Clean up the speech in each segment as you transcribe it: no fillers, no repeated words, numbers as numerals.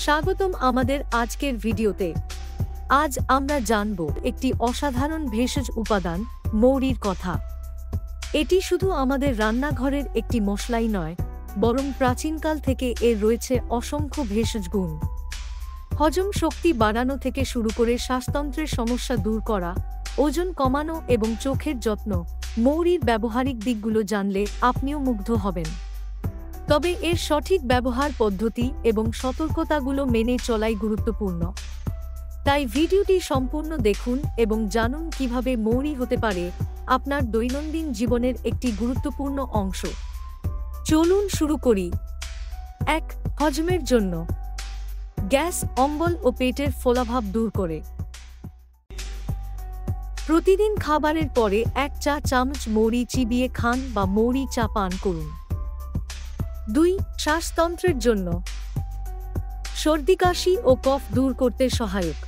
স্বাগতম আমাদের আজকের ভিডিওতে। আজ আমরা জানব একটি অসাধারণ ভেষজ উপাদান মৌরির কথা। এটি শুধু আমাদের রান্নাঘরের একটি মশলাই নয়, বরং প্রাচীনকাল থেকে এর রয়েছে অসংখ্য ভেষজ গুণ। হজম শক্তি বাড়ানো থেকে শুরু করে শ্বাসতন্ত্রের সমস্যা দূর করা, ওজন কমানো এবং চোখের যত্ন, মৌরির ব্যবহারিক দিকগুলো জানলে আপনিও মুগ্ধ হবেন। তবে এর সঠিক ব্যবহার পদ্ধতি এবং সতর্কতাগুলো মেনে চলাই গুরুত্বপূর্ণ। তাই ভিডিওটি সম্পূর্ণ দেখুন এবং জানুন কিভাবে মৌরি হতে পারে আপনার দৈনন্দিন জীবনের একটি গুরুত্বপূর্ণ অংশ। চলুন শুরু করি। ১. হজমের জন্য। গ্যাস, অম্বল ও পেটের ফোলাভাব দূর করে। প্রতিদিন খাবারের পরে 1 চা চামচ মৌরি চিবিয়ে খান বা মৌরি চা পান করুন। ২. শ্বাসতন্ত্রের জন্য। সর্দি কাশি ও কফ দূর করতে সহায়ক।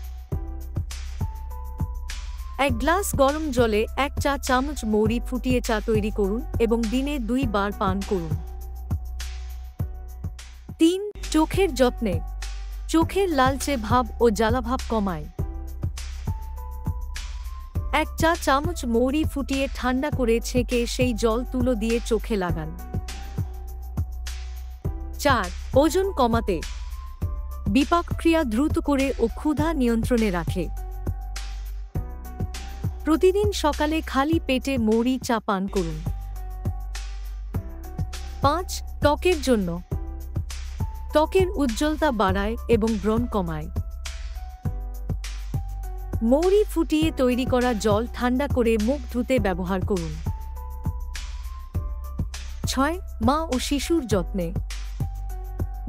1 গ্লাস গরম জলে 1 চা চামচ মৌরি ফুটিয়ে চা তৈরি করুন এবং দিনে 2 বার পান করুন। ৩. চোখের যত্নে। চোখের লালচে ভাব ও জ্বালাভাব কমায়। 1 চা চামচ মৌরি ফুটিয়ে ঠান্ডা করে ছেঁকে সেই জল তুলো দিয়ে চোখে লাগান। ৪. ওজন কমাতে। বিপাক ক্রিয়া দ্রুত করে ও ক্ষুধা নিয়ন্ত্রণে রাখে। প্রতিদিন সকালে খালি পেটে মৌরি চা পান করুন। ৫. ত্বকের জন্য। ত্বকের উজ্জ্বলতা বাড়ায় এবং ব্রণ কমায়। মৌরি ফুটিয়ে তৈরি করা জল ঠান্ডা করে মুখ ধুতে ব্যবহার করুন। ৬. মা ও শিশুর যত্নে।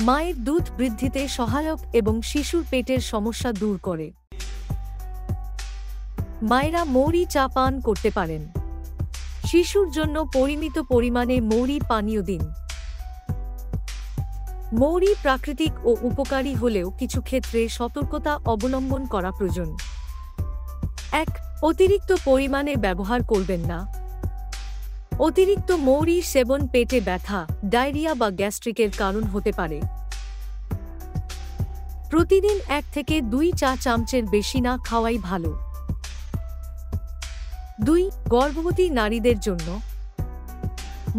মায়ের দুধ বৃদ্ধিতে সহায়ক এবং শিশুর পেটের সমস্যা দূর করে। মায়েরা মৌরি চা পান করতে পারেন। শিশুর জন্য পরিমিত পরিমাণে মৌরি পানীয় দিন। মৌরি প্রাকৃতিক ও উপকারী হলেও কিছু ক্ষেত্রে সতর্কতা অবলম্বন করা প্রয়োজন। ১. অতিরিক্ত পরিমাণে ব্যবহার করবেন না। অতিরিক্ত মৌরির সেবন পেটে ব্যথা, ডায়রিয়া বা গ্যাস্ট্রিকের কারণ হতে পারে। প্রতিদিন 1 থেকে 2 চা চামচের বেশি না খাওয়াই ভালো। ২. গর্ভবতী নারীদের জন্য।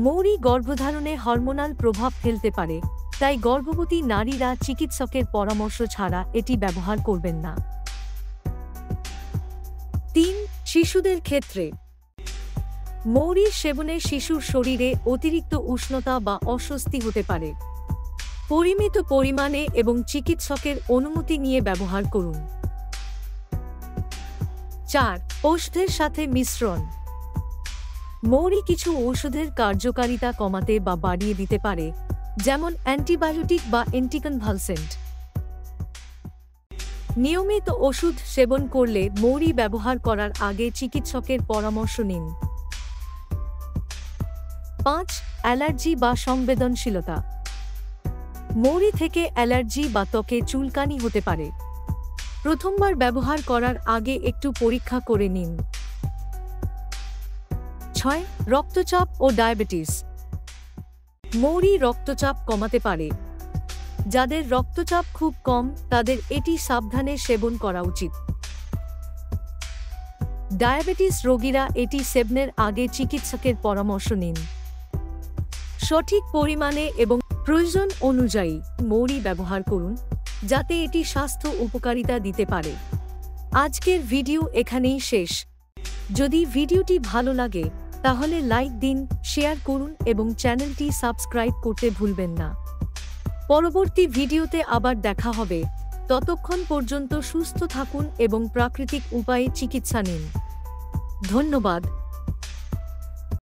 মৌরি গর্ভধারণে হরমোনাল প্রভাব ফেলতে পারে, তাই গর্ভবতী নারীরা চিকিৎসকের পরামর্শ ছাড়া এটি ব্যবহার করবেন না। ৩. শিশুদের ক্ষেত্রে। মৌরির সেবনে শিশুর শরীরে অতিরিক্ত উষ্ণতা বা অস্বস্তি হতে পারে। পরিমিত পরিমাণে এবং চিকিৎসকের অনুমতি নিয়ে ব্যবহার করুন। ৪. ঔষধের সাথে মিশ্রণ। মৌরি কিছু ঔষধের কার্যকারিতা কমাতে বা বাড়িয়ে দিতে পারে, যেমন অ্যান্টিবায়োটিক বা অ্যান্টিকনভালসেন্ট। নিয়মিত ওষুধ সেবন করলে মৌরি ব্যবহার করার আগে চিকিৎসকের পরামর্শ নিন। ৫. অ্যালার্জি বা সংবেদনশীলতা। মৌরি থেকে অ্যালার্জি বা ত্বকে চুলকানি হতে পারে। প্রথমবার ব্যবহার করার আগে একটু পরীক্ষা করে নিন। ৬. রক্তচাপ ও ডায়াবেটিস। মৌরি রক্তচাপ কমাতে পারে। যাদের রক্তচাপ খুব কম তাদের এটি সাবধানে সেবন করা উচিত। ডায়াবেটিস রোগীরা এটি সেবনের আগে চিকিৎসকের পরামর্শ নিন। সঠিক পরিমাণে এবং প্রয়োজন অনুযায়ী মৌরি ব্যবহার করুন, যাতে এটি স্বাস্থ্য উপকারিতা দিতে পারে। আজকের ভিডিও এখানেই শেষ। যদি ভিডিওটি ভালো লাগে তাহলে লাইক দিন, শেয়ার করুন এবং চ্যানেলটি সাবস্ক্রাইব করতে ভুলবেন না। পরবর্তী ভিডিওতে আবার দেখা হবে। ততক্ষণ পর্যন্ত সুস্থ থাকুন এবং প্রাকৃতিক উপায়ে চিকিৎসা নিন। ধন্যবাদ।